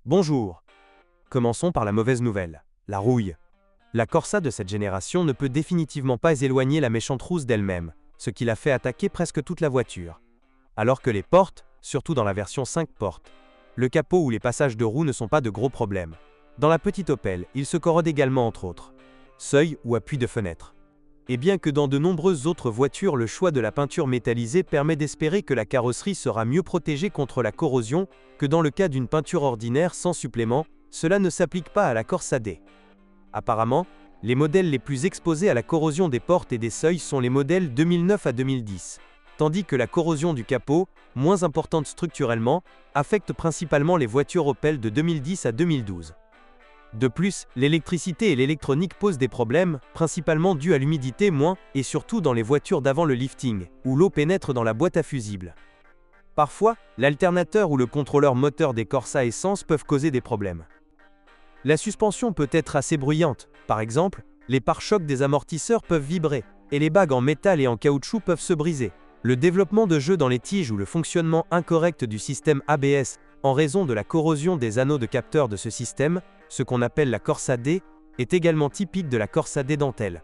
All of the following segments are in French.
Bonjour. Commençons par la mauvaise nouvelle, la rouille. La Corsa de cette génération ne peut définitivement pas éloigner la méchante rousse d'elle-même, ce qui l'a fait attaquer presque toute la voiture. Alors que les portes, surtout dans la version 5 portes, le capot ou les passages de roues ne sont pas de gros problèmes. Dans la petite Opel, ils se corrodent également entre autres. Seuil ou appui de fenêtre. Et bien que dans de nombreuses autres voitures le choix de la peinture métallisée permet d'espérer que la carrosserie sera mieux protégée contre la corrosion que dans le cas d'une peinture ordinaire sans supplément, cela ne s'applique pas à la Corsa D. Apparemment, les modèles les plus exposés à la corrosion des portes et des seuils sont les modèles 2009 à 2010, tandis que la corrosion du capot, moins importante structurellement, affecte principalement les voitures Opel de 2010 à 2012. De plus, l'électricité et l'électronique posent des problèmes, principalement dus à l'humidité et surtout dans les voitures d'avant le lifting, où l'eau pénètre dans la boîte à fusibles. Parfois, l'alternateur ou le contrôleur moteur des Corsa essence peuvent causer des problèmes. La suspension peut être assez bruyante, par exemple, les pare-chocs des amortisseurs peuvent vibrer, et les bagues en métal et en caoutchouc peuvent se briser. Le développement de jeux dans les tiges ou le fonctionnement incorrect du système ABS, en raison de la corrosion des anneaux de capteurs de ce système, ce qu'on appelle la Corsa D, est également typique de la Corsa D dentelle.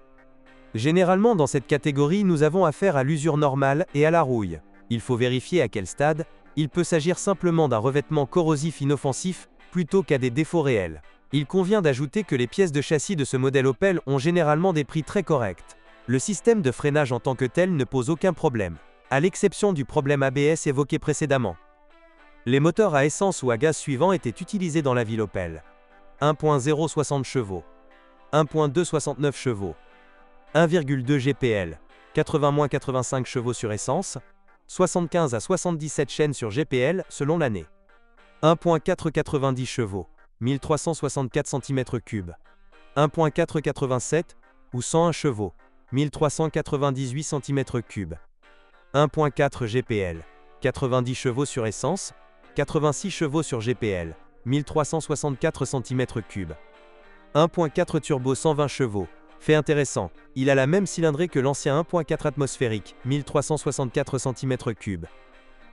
Généralement dans cette catégorie nous avons affaire à l'usure normale et à la rouille. Il faut vérifier à quel stade, il peut s'agir simplement d'un revêtement corrosif inoffensif, plutôt qu'à des défauts réels. Il convient d'ajouter que les pièces de châssis de ce modèle Opel ont généralement des prix très corrects. Le système de freinage en tant que tel ne pose aucun problème, à l'exception du problème ABS évoqué précédemment. Les moteurs à essence ou à gaz suivants étaient utilisés dans la ville Opel. 1.0 60 chevaux, 1.2 69 chevaux, 1,2 GPL, 80-85 chevaux sur essence, 75 à 77 chaînes sur GPL selon l'année. 1.4 90 chevaux, 1364 cm3, 1.4 87 ou 101 chevaux, 1398 cm3, 1.4 GPL, 90 chevaux sur essence, 86 chevaux sur GPL, 1364 cm3. 1.4 turbo 120 chevaux. Fait intéressant, il a la même cylindrée que l'ancien 1.4 atmosphérique, 1364 cm3.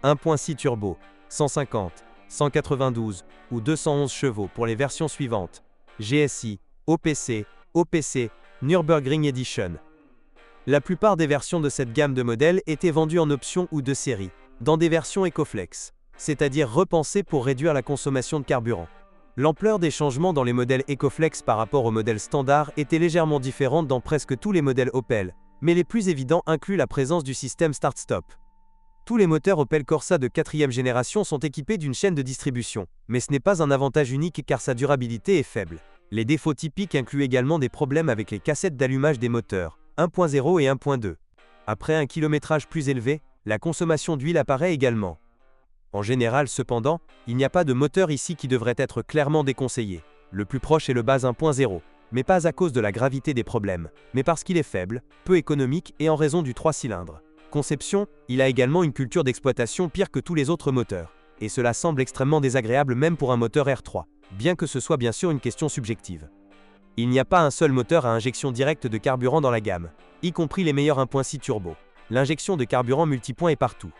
1.6 turbo, 150, 192 ou 211 chevaux pour les versions suivantes. GSI, OPC, OPC, Nürburgring Edition. La plupart des versions de cette gamme de modèles étaient vendues en option ou de série, dans des versions EcoFlex, c'est-à-dire repensées pour réduire la consommation de carburant. L'ampleur des changements dans les modèles EcoFlex par rapport aux modèles standards était légèrement différente dans presque tous les modèles Opel, mais les plus évidents incluent la présence du système Start-Stop. Tous les moteurs Opel Corsa de 4e génération sont équipés d'une chaîne de distribution, mais ce n'est pas un avantage unique car sa durabilité est faible. Les défauts typiques incluent également des problèmes avec les cassettes d'allumage des moteurs, 1.0 et 1.2. Après un kilométrage plus élevé, la consommation d'huile apparaît également. En général cependant, il n'y a pas de moteur ici qui devrait être clairement déconseillé. Le plus proche est le base 1.0, mais pas à cause de la gravité des problèmes, mais parce qu'il est faible, peu économique et en raison du 3 cylindres. Conception, il a également une culture d'exploitation pire que tous les autres moteurs. Et cela semble extrêmement désagréable même pour un moteur R3, bien que ce soit bien sûr une question subjective. Il n'y a pas un seul moteur à injection directe de carburant dans la gamme, y compris les meilleurs 1.6 turbo. L'injection de carburant multipoint est partout.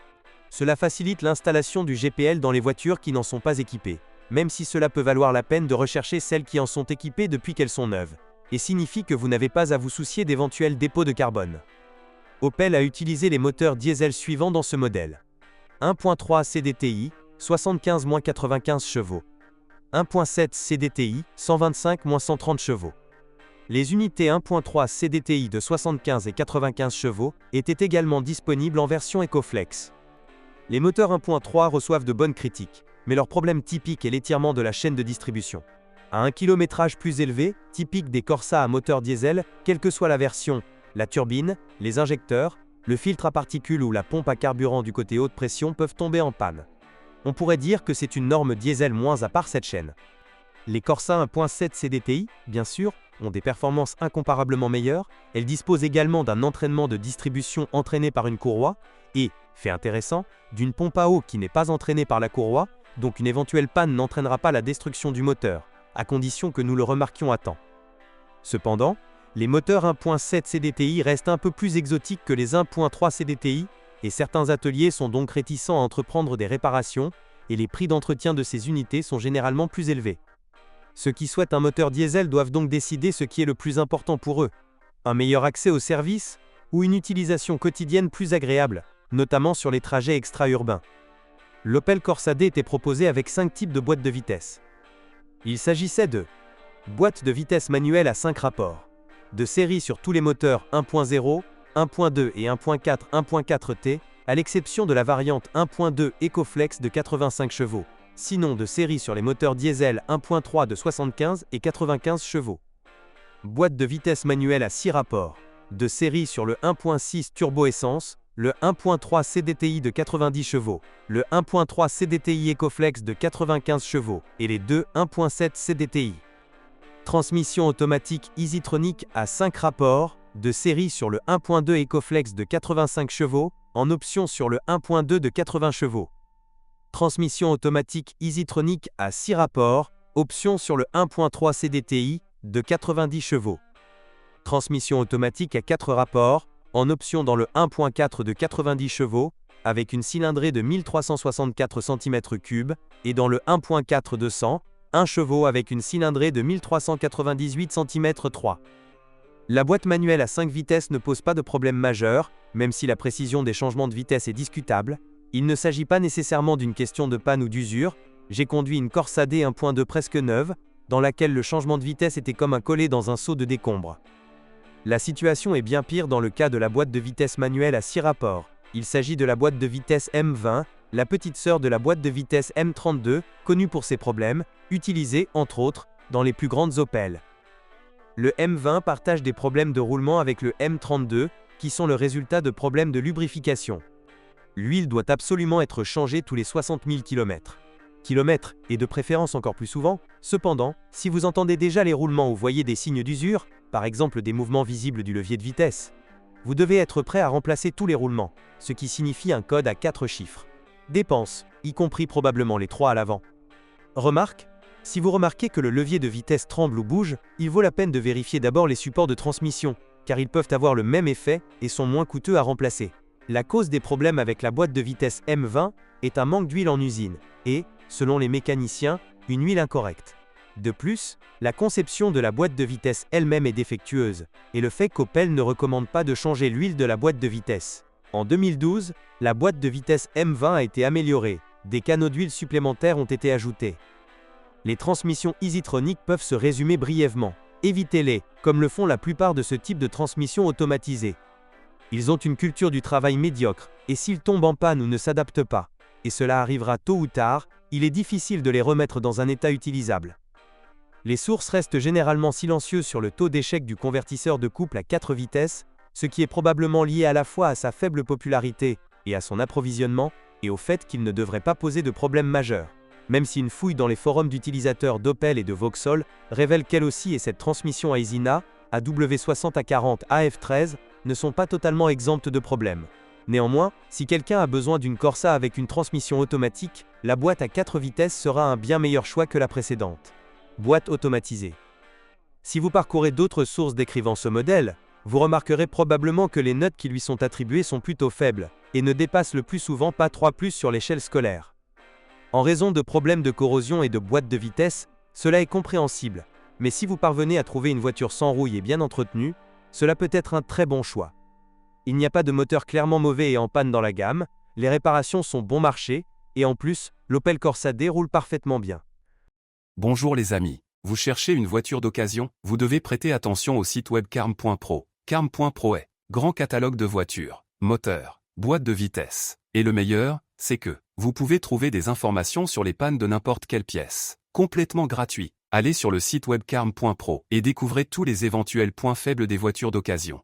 Cela facilite l'installation du GPL dans les voitures qui n'en sont pas équipées, même si cela peut valoir la peine de rechercher celles qui en sont équipées depuis qu'elles sont neuves, et signifie que vous n'avez pas à vous soucier d'éventuels dépôts de carbone. Opel a utilisé les moteurs diesel suivants dans ce modèle. 1.3 CDTI, 75-95 chevaux. 1.7 CDTI, 125-130 chevaux. Les unités 1.3 CDTI de 75 et 95 chevaux étaient également disponibles en version EcoFlex. Les moteurs 1.3 reçoivent de bonnes critiques, mais leur problème typique est l'étirement de la chaîne de distribution. À un kilométrage plus élevé, typique des Corsa à moteur diesel, quelle que soit la version, la turbine, les injecteurs, le filtre à particules ou la pompe à carburant du côté haute pression peuvent tomber en panne. On pourrait dire que c'est une norme diesel moins à part cette chaîne. Les Corsa 1.7 CDTI, bien sûr, ont des performances incomparablement meilleures, elles disposent également d'un entraînement de distribution entraîné par une courroie, et, fait intéressant, d'une pompe à eau qui n'est pas entraînée par la courroie, donc une éventuelle panne n'entraînera pas la destruction du moteur, à condition que nous le remarquions à temps. Cependant, les moteurs 1.7 CDTI restent un peu plus exotiques que les 1.3 CDTI, et certains ateliers sont donc réticents à entreprendre des réparations, et les prix d'entretien de ces unités sont généralement plus élevés. Ceux qui souhaitent un moteur diesel doivent donc décider ce qui est le plus important pour eux. Un meilleur accès au service ou une utilisation quotidienne plus agréable, notamment sur les trajets extra-urbains. L'Opel Corsa D était proposé avec 5 types de boîtes de vitesse. Il s'agissait de boîte de vitesse manuelle à 5 rapports, de série sur tous les moteurs 1.0, 1.2 et 1.4, 1.4T, à l'exception de la variante 1.2 EcoFlex de 85 chevaux, sinon de série sur les moteurs diesel 1.3 de 75 et 95 chevaux. Boîte de vitesse manuelle à 6 rapports, de série sur le 1.6 turbo essence, le 1.3 CDTI de 90 chevaux, le 1.3 CDTI EcoFlex de 95 chevaux et les deux 1.7 CDTI. Transmission automatique EasyTronic à 5 rapports, de série sur le 1.2 EcoFlex de 85 chevaux, en option sur le 1.2 de 80 chevaux. Transmission automatique EasyTronic à 6 rapports, option sur le 1.3 CDTI de 90 chevaux. Transmission automatique à 4 rapports, en option dans le 1.4 de 90 chevaux, avec une cylindrée de 1364 cm3, et dans le 1.4 de 101 chevaux avec une cylindrée de 1398 cm3. La boîte manuelle à 5 vitesses ne pose pas de problème majeur, même si la précision des changements de vitesse est discutable. Il ne s'agit pas nécessairement d'une question de panne ou d'usure. J'ai conduit une Corsa D 1.2 presque neuve, dans laquelle le changement de vitesse était comme un collet dans un seau de décombres. La situation est bien pire dans le cas de la boîte de vitesse manuelle à 6 rapports. Il s'agit de la boîte de vitesse M20, la petite sœur de la boîte de vitesse M32, connue pour ses problèmes, utilisée, entre autres, dans les plus grandes Opel. Le M20 partage des problèmes de roulement avec le M32, qui sont le résultat de problèmes de lubrification. L'huile doit absolument être changée tous les 60 000 km. Et de préférence encore plus souvent. Cependant, si vous entendez déjà les roulements ou voyez des signes d'usure, par exemple des mouvements visibles du levier de vitesse, vous devez être prêt à remplacer tous les roulements, ce qui signifie un code à 4 chiffres. Dépenses, y compris probablement les 3 à l'avant. Remarque, si vous remarquez que le levier de vitesse tremble ou bouge, il vaut la peine de vérifier d'abord les supports de transmission, car ils peuvent avoir le même effet et sont moins coûteux à remplacer. La cause des problèmes avec la boîte de vitesse M20 est un manque d'huile en usine, et, selon les mécaniciens, une huile incorrecte. De plus, la conception de la boîte de vitesse elle-même est défectueuse, et le fait qu'Opel ne recommande pas de changer l'huile de la boîte de vitesse. En 2012, la boîte de vitesse M20 a été améliorée, des canaux d'huile supplémentaires ont été ajoutés. Les transmissions EasyTronic peuvent se résumer brièvement. Évitez-les, comme le font la plupart de ce type de transmission automatisée. Ils ont une culture du travail médiocre, et s'ils tombent en panne ou ne s'adaptent pas, et cela arrivera tôt ou tard, il est difficile de les remettre dans un état utilisable. Les sources restent généralement silencieuses sur le taux d'échec du convertisseur de couple à 4 vitesses, ce qui est probablement lié à la fois à sa faible popularité et à son approvisionnement, et au fait qu'il ne devrait pas poser de problème majeur. Même si une fouille dans les forums d'utilisateurs d'Opel et de Vauxhall révèle qu'elle aussi et cette transmission à Esina, AW60A40 AF13, ne sont pas totalement exemptes de problèmes. Néanmoins, si quelqu'un a besoin d'une Corsa avec une transmission automatique, la boîte à 4 vitesses sera un bien meilleur choix que la précédente. Boîte automatisée. Si vous parcourez d'autres sources décrivant ce modèle, vous remarquerez probablement que les notes qui lui sont attribuées sont plutôt faibles, et ne dépassent le plus souvent pas 3+ sur l'échelle scolaire. En raison de problèmes de corrosion et de boîte de vitesse, cela est compréhensible, mais si vous parvenez à trouver une voiture sans rouille et bien entretenue, cela peut être un très bon choix. Il n'y a pas de moteur clairement mauvais et en panne dans la gamme, les réparations sont bon marché, et en plus, l'Opel Corsa D roule parfaitement bien. Bonjour les amis, vous cherchez une voiture d'occasion, vous devez prêter attention au site web carm.pro. Carm.pro est grand catalogue de voitures, moteurs, boîtes de vitesse. Et le meilleur, c'est que vous pouvez trouver des informations sur les pannes de n'importe quelle pièce. Complètement gratuit. Allez sur le site web carm.pro et découvrez tous les éventuels points faibles des voitures d'occasion.